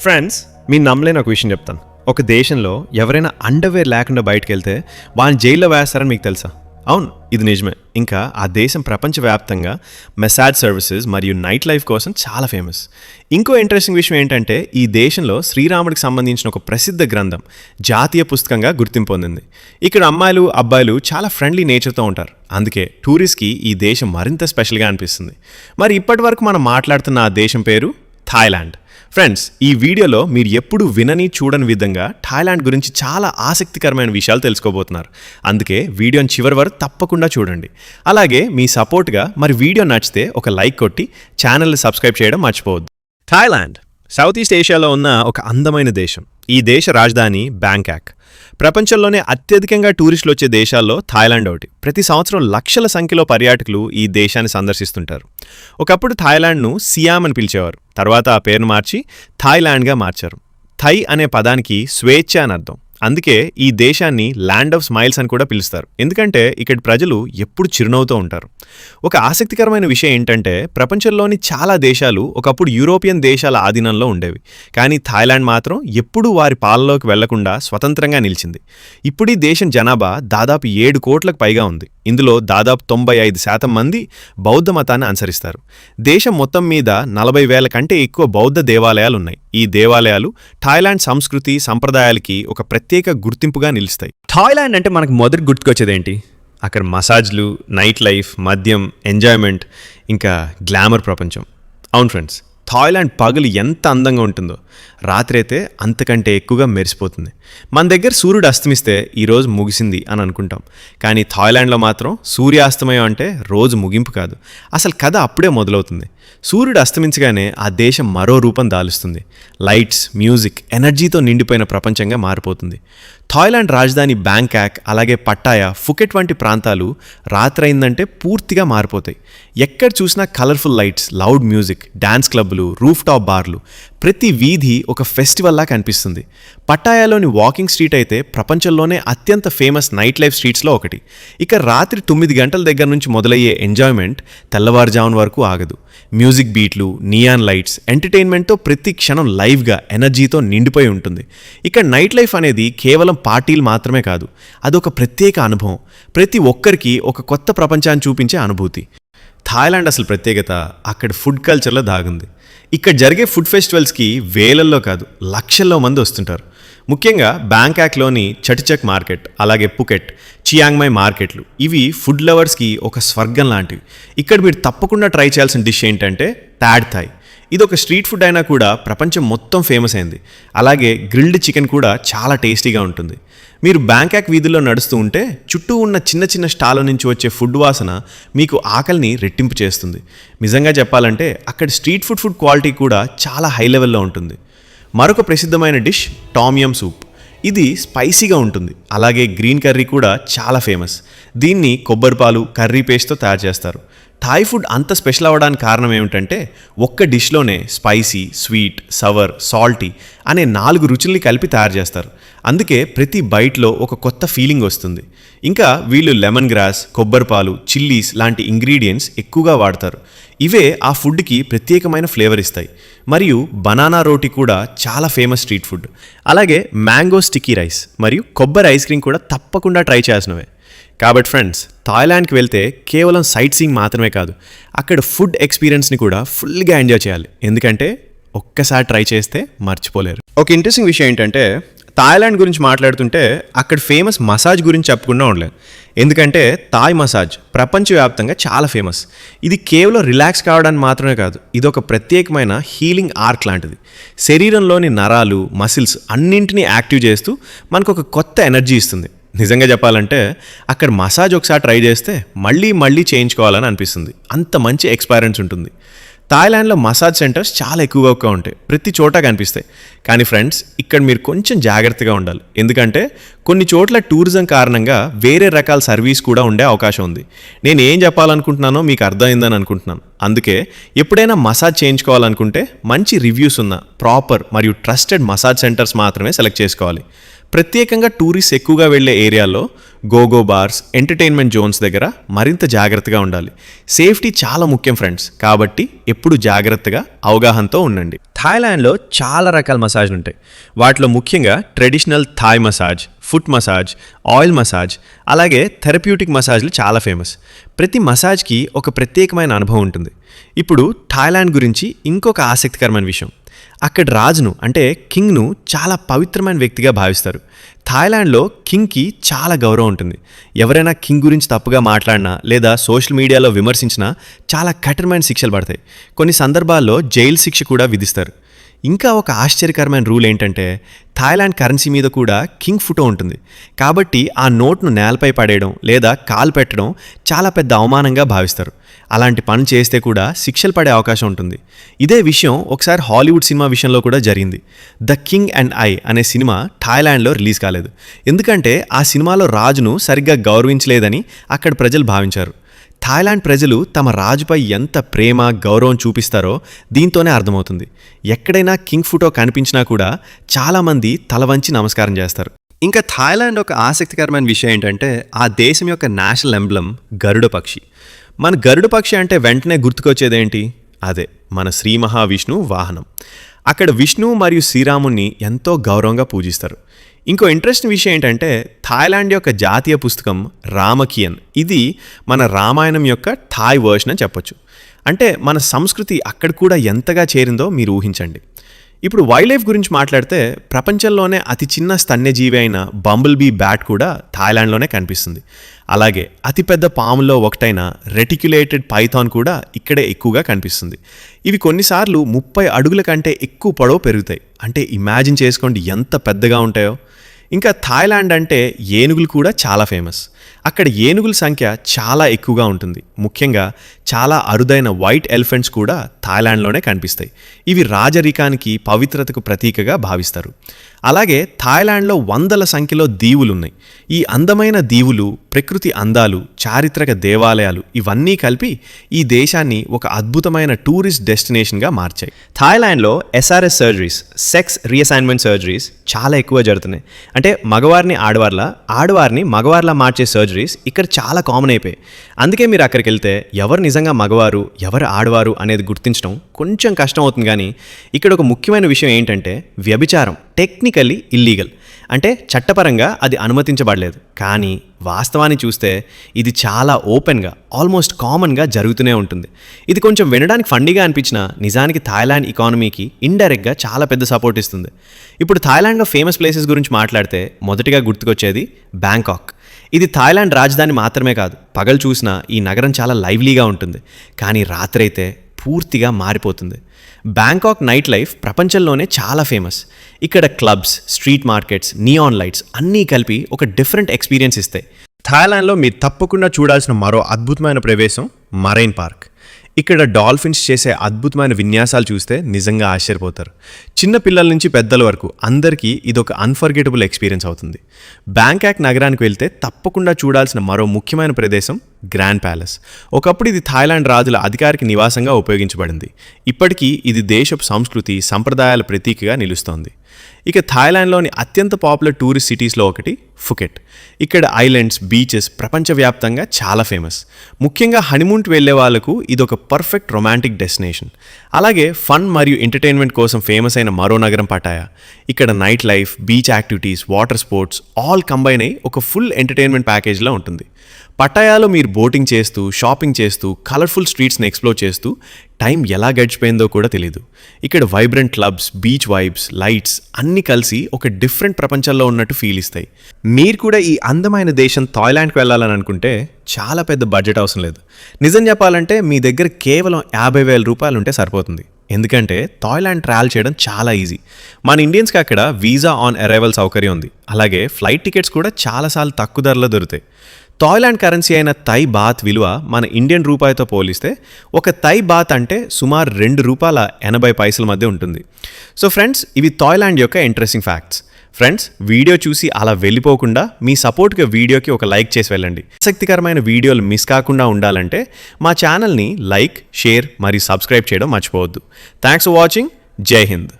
Friends, మీ నమ్మలేని ఒక విషయం చెప్తాను. ఒక దేశంలో ఎవరైనా అండర్వేర్ లేకుండా బయటకు వెళ్తే వాళ్ళని జైల్లో వేస్తారని మీకు తెలుసా? అవును, ఇది నిజమే. ఇంకా ఆ దేశం ప్రపంచవ్యాప్తంగా మెసాజ్ సర్వీసెస్ మరియు నైట్ లైఫ్ కోసం చాలా ఫేమస్. ఇంకో ఇంట్రెస్టింగ్ విషయం ఏంటంటే ఈ దేశంలో శ్రీరాముడికి సంబంధించిన ఒక ప్రసిద్ధ గ్రంథం జాతీయ పుస్తకంగా గుర్తింపు పొందింది. ఇక్కడ అమ్మాయిలు అబ్బాయిలు చాలా ఫ్రెండ్లీ నేచర్తో ఉంటారు. అందుకే టూరిస్ట్కి ఈ దేశం మరింత స్పెషల్గా అనిపిస్తుంది. మరి ఇప్పటి వరకు మనం మాట్లాడుతున్న ఆ దేశం పేరు థాయిలాండ్. ఫ్రెండ్స్, ఈ వీడియోలో మీరు ఎప్పుడు వినని చూడని విధంగా థాయిలాండ్ గురించి చాలా ఆసక్తికరమైన విషయాలు తెలుసుకోబోతున్నారు. అందుకే వీడియోని చివరి వరకు తప్పకుండా చూడండి. అలాగే మీ సపోర్ట్గా మరి వీడియో నచ్చితే ఒక లైక్ కొట్టి ఛానల్ని సబ్స్క్రైబ్ చేయడం మర్చిపోవద్దు. థాయిలాండ్ సౌత్ ఈస్ట్ ఏషియాలో ఉన్న ఒక అందమైన దేశం. ఈ దేశ రాజధాని బ్యాంకాక్. ప్రపంచంలోనే అత్యధికంగా టూరిస్టులు వచ్చే దేశాల్లో థాయిలాండ్ ఒకటి. ప్రతి సంవత్సరం లక్షల సంఖ్యలో పర్యాటకులు ఈ దేశాన్ని సందర్శిస్తుంటారు. ఒకప్పుడు థాయిలాండ్ను సియామ్ అని పిలిచేవారు. తర్వాత ఆ పేరును మార్చి థాయిలాండ్గా మార్చారు. థై అనే పదానికి స్వేచ్ఛ అని అర్థం. అందుకే ఈ దేశాన్ని ల్యాండ్ ఆఫ్ స్మైల్స్ అని కూడా పిలుస్తారు. ఎందుకంటే ఇక్కడి ప్రజలు ఎప్పుడు చిరునవ్వుతూ ఉంటారు. ఒక ఆసక్తికరమైన విషయం ఏంటంటే ప్రపంచంలోని చాలా దేశాలు ఒకప్పుడు యూరోపియన్ దేశాల ఆధీనంలో ఉండేవి. కానీ థాయిలాండ్ మాత్రం ఎప్పుడూ వారి పాలనలోకి వెళ్లకుండా స్వతంత్రంగా నిలిచింది. ఇప్పుడు ఈ దేశం జనాభా దాదాపు 7 కోట్లకు పైగా ఉంది. ఇందులో దాదాపు 95% మంది బౌద్ధ మతాన్ని అనుసరిస్తారు. దేశం మొత్తం మీద 40,000 కంటే ఎక్కువ బౌద్ధ దేవాలయాలు ఉన్నాయి. ఈ దేవాలయాలు థాయిలాండ్ సంస్కృతి సంప్రదాయాలకి ఒక ప్రత్యేక గుర్తింపుగా నిలుస్తాయి. థాయిలాండ్ అంటే మనకు మొదటి గుర్తుకొచ్చేదేంటి? అక్కడ మసాజ్లు, నైట్ లైఫ్, మద్యం, ఎంజాయ్మెంట్, ఇంకా గ్లామర్ ప్రపంచం. అవును ఫ్రెండ్స్, థాయిలాండ్ పగలు ఎంత అందంగా ఉంటుందో రాత్రి అయితే అంతకంటే ఎక్కువగా మెరిసిపోతుంది. మన దగ్గర సూర్యుడు అస్తమిస్తే ఈరోజు ముగిసింది అని అనుకుంటాం. కానీ థాయిలాండ్లో మాత్రం సూర్యాస్తమయం అంటే రోజు ముగింపు కాదు, అసలు కథ అప్పుడే మొదలవుతుంది. సూర్యుడు అస్తమించగానే ఆ దేశం మరో రూపం దాలుస్తుంది. లైట్స్, మ్యూజిక్, ఎనర్జీతో నిండిపోయిన ప్రపంచంగా మారిపోతుంది. థాయిలాండ్ రాజధాని బ్యాంకాక్, అలాగే పట్టాయా, ఫుకెట్ వంటి ప్రాంతాలు రాత్రైందంటే పూర్తిగా మారిపోతాయి. ఎక్కడ చూసినా colourful lights, loud music, dance క్లబ్లు, రూఫ్ టాప్ బార్లు, ప్రతి వీధి ఒక ఫెస్టివల్లా కనిపిస్తుంది. పట్టాయాలోని వాకింగ్ స్ట్రీట్ అయితే ప్రపంచంలోనే అత్యంత ఫేమస్ నైట్ లైఫ్ స్ట్రీట్స్లో ఒకటి. ఇక రాత్రి 9 గంటల దగ్గర నుంచి మొదలయ్యే ఎంజాయ్మెంట్ తెల్లవారుజామున వరకు ఆగదు. మ్యూజిక్ బీట్లు, నియాన్ లైట్స్, ఎంటర్టైన్మెంట్తో ప్రతి క్షణం లైవ్గా, ఎనర్జీతో నిండిపోయి ఉంటుంది. ఇక్కడ నైట్ లైఫ్ అనేది కేవలం పార్టీలు మాత్రమే కాదు, అదొక ప్రత్యేక అనుభవం. ప్రతి ఒక్కరికి ఒక కొత్త ప్రపంచాన్ని చూపించే అనుభూతి. థాయిలాండ్ అసలు ప్రత్యేకత అక్కడ ఫుడ్ కల్చర్లో దాగుంది. ఇక్కడ జరిగే ఫుడ్ ఫెస్టివల్స్కి వేలల్లో కాదు లక్షల్లో మంది వస్తుంటారు. ముఖ్యంగా బ్యాంకాక్లోని చటుచక్ మార్కెట్, అలాగే పుకెట్, చియాంగ్మై మార్కెట్లు, ఇవి ఫుడ్ లవర్స్కి ఒక స్వర్గం లాంటివి. ఇక్కడ మీరు తప్పకుండా ట్రై చేయాల్సిన డిష్ ఏంటంటే థాడ్ థాయ్. ఇది ఒక స్ట్రీట్ ఫుడ్ అయినా కూడా ప్రపంచం మొత్తం ఫేమస్ అయింది. అలాగే గ్రిల్డ్ చికెన్ కూడా చాలా టేస్టీగా ఉంటుంది. మీరు బ్యాంకాక్ వీధుల్లో నడుస్తూ ఉంటే చుట్టూ ఉన్న చిన్న చిన్న స్టాల నుంచి వచ్చే ఫుడ్ వాసన మీకు ఆకలిని రెట్టింపు చేస్తుంది. నిజంగా చెప్పాలంటే అక్కడ స్ట్రీట్ ఫుడ్ క్వాలిటీ కూడా చాలా హై లెవెల్లో ఉంటుంది. మరొక ప్రసిద్ధమైన డిష్ టామ్ యమ్ సూప్. ఇది స్పైసీగా ఉంటుంది. అలాగే గ్రీన్ కర్రీ కూడా చాలా ఫేమస్. దీన్ని కొబ్బరిపాలు, కర్రీ పేస్ట్తో తయారు చేస్తారు. థాయ్ ఫుడ్ అంత స్పెషల్ అవ్వడానికి కారణం ఏమిటంటే ఒక్క డిష్లోనే స్పైసీ, స్వీట్, సవర్, సాల్టీ అనే 4 రుచుల్ని కలిపి తయారు చేస్తారు. అందుకే ప్రతి బైట్లో ఒక కొత్త ఫీలింగ్ వస్తుంది. ఇంకా వీళ్ళు లెమన్ గ్రాస్, కొబ్బరిపాలు, చిల్లీస్ లాంటి ఇంగ్రీడియంట్స్ ఎక్కువగా వాడతారు. ఇవే ఆ ఫుడ్కి ప్రత్యేకమైన ఫ్లేవర్ ఇస్తాయి. మరియు బనానా రోటీ కూడా చాలా ఫేమస్ స్ట్రీట్ ఫుడ్. అలాగే మ్యాంగో స్టిక్కీ రైస్ మరియు కొబ్బరి ఐస్ క్రీమ్ కూడా తప్పకుండా ట్రై చేయాల్సినవే. కాబట్టి ఫ్రెండ్స్, థాయిలాండ్కి వెళ్తే కేవలం సైట్ సీయింగ్ మాత్రమే కాదు, అక్కడ ఫుడ్ ఎక్స్పీరియన్స్ని కూడా ఫుల్గా ఎంజాయ్ చేయాలి. ఎందుకంటే ఒక్కసారి ట్రై చేస్తే మర్చిపోలేరు. ఒక ఇంట్రెస్టింగ్ విషయం ఏంటంటే థాయిలాండ్ గురించి మాట్లాడుతుంటే అక్కడ ఫేమస్ మసాజ్ గురించి చెప్పకుండా ఉండలేదు. ఎందుకంటే థాయ్ మసాజ్ ప్రపంచవ్యాప్తంగా చాలా ఫేమస్. ఇది కేవలం రిలాక్స్ కావడానికి మాత్రమే కాదు, ఇది ఒక ప్రత్యేకమైన హీలింగ్ ఆర్ట్ లాంటిది. శరీరంలోని నరాలు, మసిల్స్ అన్నింటినీ యాక్టివ్ చేస్తూ మనకు ఒక కొత్త ఎనర్జీ ఇస్తుంది. నిజంగా చెప్పాలంటే అక్కడ మసాజ్ ఒకసారి ట్రై చేస్తే మళ్ళీ మళ్ళీ చేయించుకోవాలని అనిపిస్తుంది. అంత మంచి ఎక్స్పీరియన్స్ ఉంటుంది. థాయిలాండ్లో మసాజ్ సెంటర్స్ చాలా ఎక్కువగా ఉంటాయి, ప్రతి చోట కనిపిస్తాయి. కానీ ఫ్రెండ్స్, ఇక్కడ మీరు కొంచెం జాగ్రత్తగా ఉండాలి. ఎందుకంటే కొన్ని చోట్ల టూరిజం కారణంగా వేరే రకాల సర్వీస్ కూడా ఉండే అవకాశం ఉంది. నేను ఏం చెప్పాలనుకుంటున్నానో మీకు అర్థమైందని అనుకుంటున్నాను. అందుకే ఎప్పుడైనా మసాజ్ చేయించుకోవాలనుకుంటే మంచి రివ్యూస్ ఉన్న ప్రాపర్ మరియు ట్రస్టెడ్ మసాజ్ సెంటర్స్ మాత్రమే సెలెక్ట్ చేసుకోవాలి. ప్రత్యేకంగా టూరిస్ట్ ఎక్కువగా వెళ్లే ఏరియాలో గోగో బార్స్, ఎంటర్టైన్మెంట్ జోన్స్ దగ్గర మరింత జాగ్రత్తగా ఉండాలి. సేఫ్టీ చాలా ముఖ్యం ఫ్రెండ్స్, కాబట్టి ఎప్పుడు జాగ్రత్తగా అవగాహనతో ఉండండి. థాయిలాండ్లో చాలా రకాల మసాజ్లు ఉంటాయి. వాటిలో ముఖ్యంగా traditional Thai massage, foot massage, oil massage, అలాగే థెరప్యూటిక్ మసాజ్లు చాలా ఫేమస్. ప్రతి మసాజ్కి ఒక ప్రత్యేకమైన అనుభవం ఉంటుంది. ఇప్పుడు థాయిలాండ్ గురించి ఇంకొక ఆసక్తికరమైన విషయం. అక్కడ రాజును అంటే కింగ్ను చాలా పవిత్రమైన వ్యక్తిగా భావిస్తారు. థాయిలాండ్లో కింగ్కి చాలా గౌరవం ఉంటుంది. ఎవరైనా కింగ్ గురించి తప్పుగా మాట్లాడినా లేదా సోషల్ మీడియాలో విమర్శించినా చాలా కఠినమైన శిక్షలు పడతాయి. కొన్ని సందర్భాల్లో జైలు శిక్ష కూడా విధిస్తారు. ఇంకా ఒక ఆశ్చర్యకరమైన రూల్ ఏంటంటే థాయిలాండ్ కరెన్సీ మీద కూడా కింగ్ ఫోటో ఉంటుంది. కాబట్టి ఆ నోట్ను నేలపై పడేయడం లేదా కాలు పెట్టడం చాలా పెద్ద అవమానంగా భావిస్తారు. అలాంటి పని చేస్తే కూడా శిక్షలు పడే అవకాశం ఉంటుంది. ఇదే విషయం ఒకసారి హాలీవుడ్ సినిమా విషయంలో కూడా జరిగింది. ద కింగ్ అండ్ ఐ అనే సినిమా థాయిలాండ్లో రిలీజ్ కాలేదు. ఎందుకంటే ఆ సినిమాలో రాజును సరిగ్గా గౌరవించలేదని అక్కడ ప్రజలు భావించారు. థాయిలాండ్ ప్రజలు తమ రాజుపై ఎంత ప్రేమ గౌరవం చూపిస్తారో దీంతోనే అర్థమవుతుంది. ఎక్కడైనా కింగ్ ఫోటో కనిపించినా కూడా చాలామంది తల వంచి నమస్కారం చేస్తారు. ఇంకా థాయిలాండ్ ఒక ఆసక్తికరమైన విషయం ఏంటంటే ఆ దేశం యొక్క నేషనల్ ఎంబ్లం గరుడ పక్షి. మన గరుడ పక్షి అంటే వెంటనే గుర్తుకొచ్చేదేంటి? అదే మన శ్రీ మహావిష్ణువు వాహనం. అక్కడ విష్ణువు మరియు శ్రీరాముణ్ణి ఎంతో గౌరవంగా పూజిస్తారు. ఇంకో ఇంట్రెస్టింగ్ విషయం ఏంటంటే థాయిలాండ్ యొక్క జాతీయ పుస్తకం రామకియన్. ఇది మన రామాయణం యొక్క థాయ్ వర్షన్ అని చెప్పొచ్చు. అంటే మన సంస్కృతి అక్కడ కూడా ఎంతగా చేరిందో మీరు ఊహించండి. ఇప్పుడు వైల్డ్ లైఫ్ గురించి మాట్లాడితే ప్రపంచంలోనే అతి చిన్న స్తన్యజీవి అయిన బంబుల్ బీ బ్యాట్ కూడా థాయిలాండ్లోనే కనిపిస్తుంది. అలాగే అతిపెద్ద పాముల్లో ఒకటైన రెటిక్యులేటెడ్ పైథాన్ కూడా ఇక్కడే ఎక్కువగా కనిపిస్తుంది. ఇవి కొన్నిసార్లు 30 అడుగుల కంటే ఎక్కువ పొడవు పెరుగుతాయి. అంటే ఇమాజిన్ చేసుకోండి ఎంత పెద్దగా ఉంటాయో. ఇంకా థాయిలాండ్ అంటే ఏనుగులు కూడా చాలా ఫేమస్. అక్కడ ఏనుగుల సంఖ్య చాలా ఎక్కువగా ఉంటుంది. ముఖ్యంగా చాలా అరుదైన వైట్ ఎలిఫెంట్స్ కూడా థాయిలాండ్లోనే కనిపిస్తాయి. ఇవి రాజరికానికి పవిత్రతకు ప్రతీకగా భావిస్తారు. అలాగే థాయిలాండ్లో వందల సంఖ్యలో దీవులున్నాయి. ఈ అందమైన దీవులు, ప్రకృతి అందాలు, చారిత్రక దేవాలయాలు ఇవన్నీ కలిపి ఈ దేశాన్ని ఒక అద్భుతమైన టూరిస్ట్ డెస్టినేషన్గా మార్చాయి. థాయిలాండ్లో SRS surgeries, sex reassignment surgeries చాలా ఎక్కువ జరుగుతున్నాయి. అంటే మగవారిని ఆడవారిని మగవారిలా మార్చే సర్జరీస్ ఇక్కడ చాలా కామన్ అయిపోయాయి. అందుకే మీరు అక్కడికి వెళ్తే ఎవరు నిజంగా మగవారు ఎవరు ఆడవారు అనేది గుర్తించడం కొంచెం కష్టం అవుతుంది. కానీ ఇక్కడ ఒక ముఖ్యమైన విషయం ఏంటంటే వ్యభిచారం టెక్నికల్లీ ఇల్లీగల్. అంటే చట్టపరంగా అది అనుమతించబడలేదు. కానీ వాస్తవాన్ని చూస్తే ఇది చాలా ఓపెన్గా ఆల్మోస్ట్ కామన్గా జరుగుతూనే ఉంటుంది. ఇది కొంచెం వినడానికి ఫండీగా అనిపించినా నిజానికి థాయిలాండ్ ఎకానమీకి ఇండైరెక్ట్గా చాలా పెద్ద సపోర్ట్ ఇస్తుంది. ఇప్పుడు థాయిలాండ్లో ఫేమస్ ప్లేసెస్ గురించి మాట్లాడితే మొదటిగా గుర్తుకొచ్చేది బ్యాంకాక్. ఇది థాయిలాండ్ రాజధాని మాత్రమే కాదు. పగలు చూసినా ఈ నగరం చాలా లైవ్లీగా ఉంటుంది. కానీ రాత్రి అయితే పూర్తిగా మారిపోతుంది. బ్యాంకాక్ నైట్ లైఫ్ ప్రపంచంలోనే చాలా ఫేమస్. ఇక్కడ clubs, street markets, neon lights అన్నీ కలిపి ఒక డిఫరెంట్ ఎక్స్పీరియన్స్ ఇస్తాయి. థాయిలాండ్లో మీరు తప్పకుండా చూడాల్సిన మరో అద్భుతమైన ప్రదేశం మరైన్ పార్క్. ఇక్కడ డాల్ఫిన్స్ చేసే అద్భుతమైన విన్యాసాలు చూస్తే నిజంగా ఆశ్చర్యపోతారు. చిన్న పిల్లల నుంచి పెద్దల వరకు అందరికీ ఇదొక అన్ఫర్గెటబుల్ ఎక్స్పీరియన్స్ అవుతుంది. బ్యాంకాక్ నగరానికి వెళ్తే తప్పకుండా చూడాల్సిన మరో ముఖ్యమైన ప్రదేశం గ్రాండ్ ప్యాలెస్. ఒకప్పుడు ఇది థాయిలాండ్ రాజుల అధికారిక నివాసంగా ఉపయోగించబడింది. ఇప్పటికీ ఇది దేశపు సంస్కృతి సంప్రదాయాల ప్రతీకగా నిలుస్తోంది. ఇక థాయిలాండ్లోని అత్యంత పాపులర్ టూరిస్ట్ సిటీస్లో ఒకటి ఫుకెట్. ఇక్కడ ఐలాండ్స్, బీచెస్ ప్రపంచవ్యాప్తంగా చాలా ఫేమస్. ముఖ్యంగా హనీమూన్కి వెళ్లే వాళ్లకు ఇదొక పర్ఫెక్ట్ రొమాంటిక్ డెస్టినేషన్. అలాగే ఫన్ మరియు ఎంటర్టైన్మెంట్ కోసం ఫేమస్ అయిన మరో నగరం పటాయా. ఇక్కడ night life, beach activities, water sports all combine అయ్యి ఒక ఫుల్ ఎంటర్టైన్మెంట్ ప్యాకేజ్లా ఉంటుంది. పటాయాలో మీరు బోటింగ్ చేస్తూ, షాపింగ్ చేస్తూ, కలర్ఫుల్ స్ట్రీట్స్ని ఎక్స్ప్లోర్ చేస్తూ టైం ఎలా గడిచిపోయిందో కూడా తెలీదు. ఇక్కడ vibrant clubs, beach vibes, lights అన్నీ కలిసి ఒక డిఫరెంట్ ప్రపంచంలో ఉన్నట్టు ఫీల్ ఇస్తాయి. మీరు కూడా ఈ అందమైన దేశం థాయిలాండ్కి వెళ్ళాలని అనుకుంటే చాలా పెద్ద బడ్జెట్ అవసరం లేదు. నిజం చెప్పాలంటే మీ దగ్గర కేవలం 50,000 రూపాయలు ఉంటే సరిపోతుంది. ఎందుకంటే థాయిలాండ్ ట్రావెల్ చేయడం చాలా ఈజీ. మన ఇండియన్స్కి అక్కడ వీసా ఆన్ అరైవల్ సౌకర్యం ఉంది. అలాగే ఫ్లైట్ టికెట్స్ కూడా చాలాసార్లు తక్కువ ధరలో దొరుకుతాయి. థాయిలాండ్ కరెన్సీ అయిన థై బాత్ విలువ మన ఇండియన్ రూపాయితో పోలిస్తే ఒక థై బాత్ అంటే సుమారు ₹2.80 మధ్య ఉంటుంది. సో ఫ్రెండ్స్, ఇవి థాయిలాండ్ యొక్క ఇంట్రెస్టింగ్ ఫ్యాక్ట్స్. ఫ్రెండ్స్, వీడియో చూసి అలా వెళ్ళిపోకుండా మీ సపోర్ట్గా వీడియోకి ఒక లైక్ చేసి వెళ్ళండి. ఆసక్తికరమైన వీడియోలు మిస్ కాకుండా ఉండాలంటే మా ఛానల్ని లైక్, షేర్ మరియు సబ్స్క్రైబ్ చేయడం మర్చిపోవద్దు. Thanks for watching. జై హింద్.